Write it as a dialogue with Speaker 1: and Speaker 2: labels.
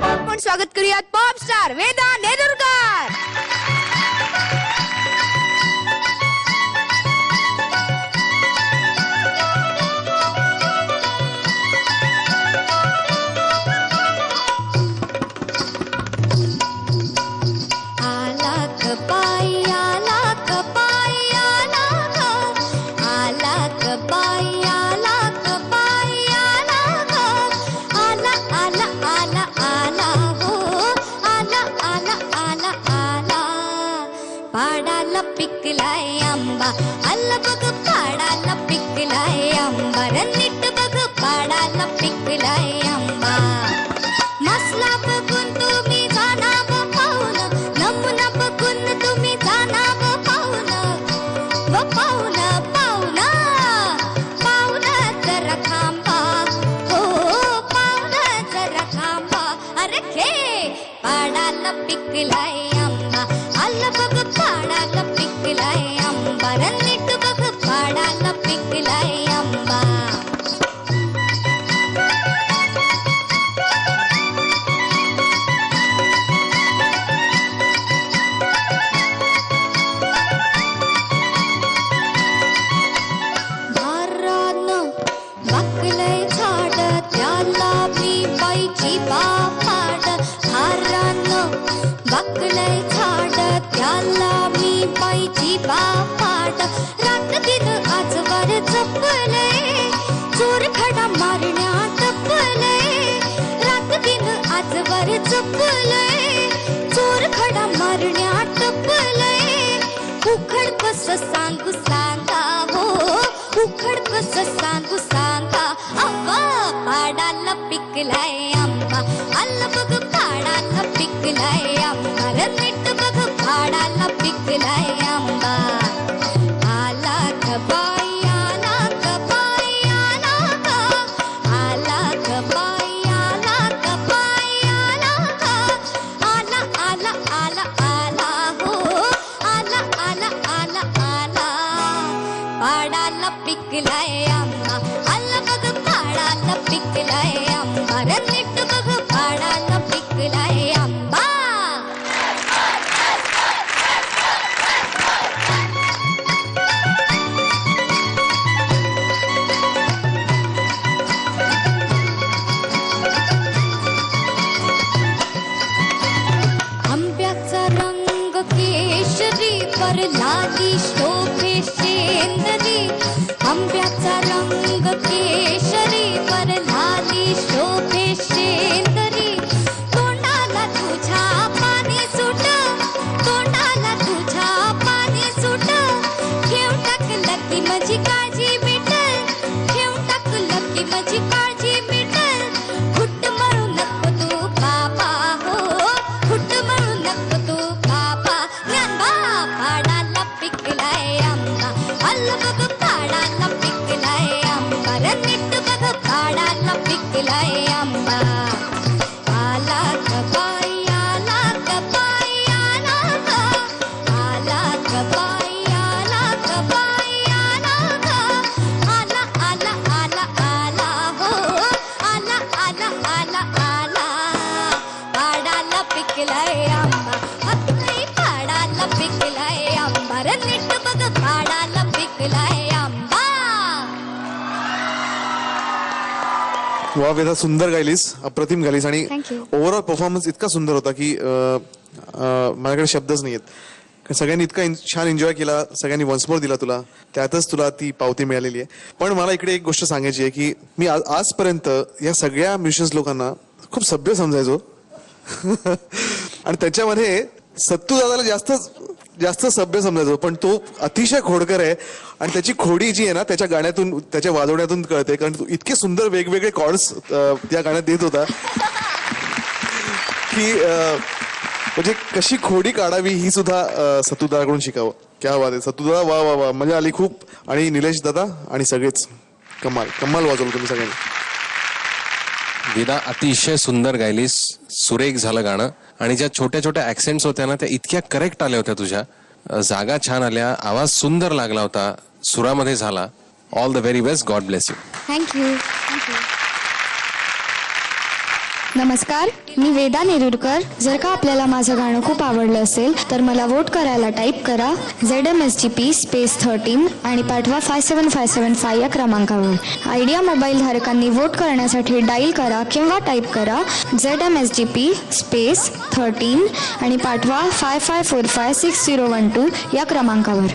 Speaker 1: आपण स्वागत करूयात पॉप स्टार वेदा नेदुरकर.
Speaker 2: पाडाला पिकलाय आंबा, आला बघ पाडाला पिकलाय आंबा, नीट बघ पाडाला पिकलाय आंबा. मसला बघून तुम्ही जाणाव पाहून, नमुना बघून तुम्ही जाणाव पाहून, व पाहून पाहून पाहून जरा थांबा, हो पाहून जरा थांबा. अरे खे पाडाला पिकलाय आंबा, आला बघ पाडाला पिकलाय आंबा, नीट बघ पाडाला पिकलाय आंबा. भारानं वाकलंय झाड, त्याला मी बाईची बापाड. भारानं वाकलंय झाड, त्याला मी बाईची बापाड. रात दिन आजवर जपले, चोर खडा मारण्या टपले. रात दिन आजवर जपले, चोर खडा मारण्या टपले. उखड कस सांगू सांगा, हो उखड कस सांगू सांगा. आंबा पाडाला पिकलाय आंबा, आला बघ पाडाला पिकलाय आंबा, नीट बघ पाडाला पिकलाय आंबा. आला ग बाई, आला ग बाई, आला ग, आला ग बाई, आला ग बाई, आला ग. आला आला आला आला, हो आला आला आला आला. पाडाला पिकलाय आंबा, आला बघ पाडाला पिकलाय आंबा, नीट बघ पाडाला पिकलाय आंबा. आंब्याचा रंग केशरी, पर लाली शोभे शेंदरी. आंब्याचा रंग केशरी, पर लाली शोभे शेंदरी. तोंडाला तुझ्या पाणी सुट, तोंडाला तुझ्या पाणी सुट. ठेव टाकलं की माझी काळजी मिटल, ठेव टाकलं की माझी काळजी मिटल. फुट मळू नको तू बाबा, हो फुट मळू नको तू बाबा. ज्ञानबा पाडाला पिकलाय आंबा, आला बघ पाडाला पिकलाय आंबा, नीट बघ पाडाला पिकलाय आंबा. आला ग बाई, आला ग बाई, आला ग, आला ग बाई, आला ग बाई, आला ग. आला आला आला आला, हो आला आला आला आला. पाडाला पिकलाय आंबा, हातही पाडाला पिकलाय आंबा, नीट बघ पाडाला पिकलाय आंबा.
Speaker 3: वा वेदा, सुंदर गायलीस, अप्रतिम गायलीस. आणि
Speaker 1: Thank you.
Speaker 3: ओव्हरऑल परफॉर्मन्स इतका सुंदर होता की माझ्याकडे शब्दच नाहीयेत. कारण सगळ्यांनी इतका छान एन्जॉय केला, सगळ्यांनी वन्स मोर दिला तुला, त्यातच तुला ती पावती मिळालेली आहे. पण मला इकडे एक गोष्ट सांगायची आहे की मी आजपर्यंत या सगळ्या म्युझिशियन्स लोकांना खूप सभ्य समजायचो आणि त्याच्यामध्ये सत्तू दादाला जास्त सभ्य समजायचो. पण तो अतिशय खोडकर आहे आणि त्याची खोडी जी आहे ना त्याच्या गाण्यातून, त्याच्या वाजवण्यातून कळते. कारण तू इतके सुंदर वेगवेगळे कॉर्ड्स त्या गाण्यात देत होता की म्हणजे कशी खोडी काढावी ही सुद्धा सत्तूदादाकडून शिकावं. क्या बात आहे सत्तूदादा, वा वा वा, मजा आली खूप. आणि निलेश दादा आणि सगळेच कमाल कमाल वाजवलं तुम्ही सगळ्यांनी.
Speaker 4: वेदा, अतिशय सुंदर गायलीस, सुरेख झालं गाणं. आणि ज्या छोट्या छोट्या ऍक्सेंट्स होत्या ना त्या इतक्या करेक्ट आल्या होत्या तुझ्या. जागा छान आल्या, आवाज सुंदर लागला होता, सुरामध्ये झाला. All the very best, God bless you.
Speaker 1: Thank you.
Speaker 5: नमस्कार, मी वेदा नेरुरकर. जर का आपल्याला माझं गाणं खूप आवडलं असेल तर मला वोट करायला टाईप करा ZMSGP स्पेस 13 आणि पाठवा 57575 या क्रमांकावर. आयडिया मोबाईल धारकांनी वोट करण्यासाठी डाईल करा किंवा टाईप करा ZMSGP स्पेस 13 आणि पाठवा 55456012 या क्रमांकावर.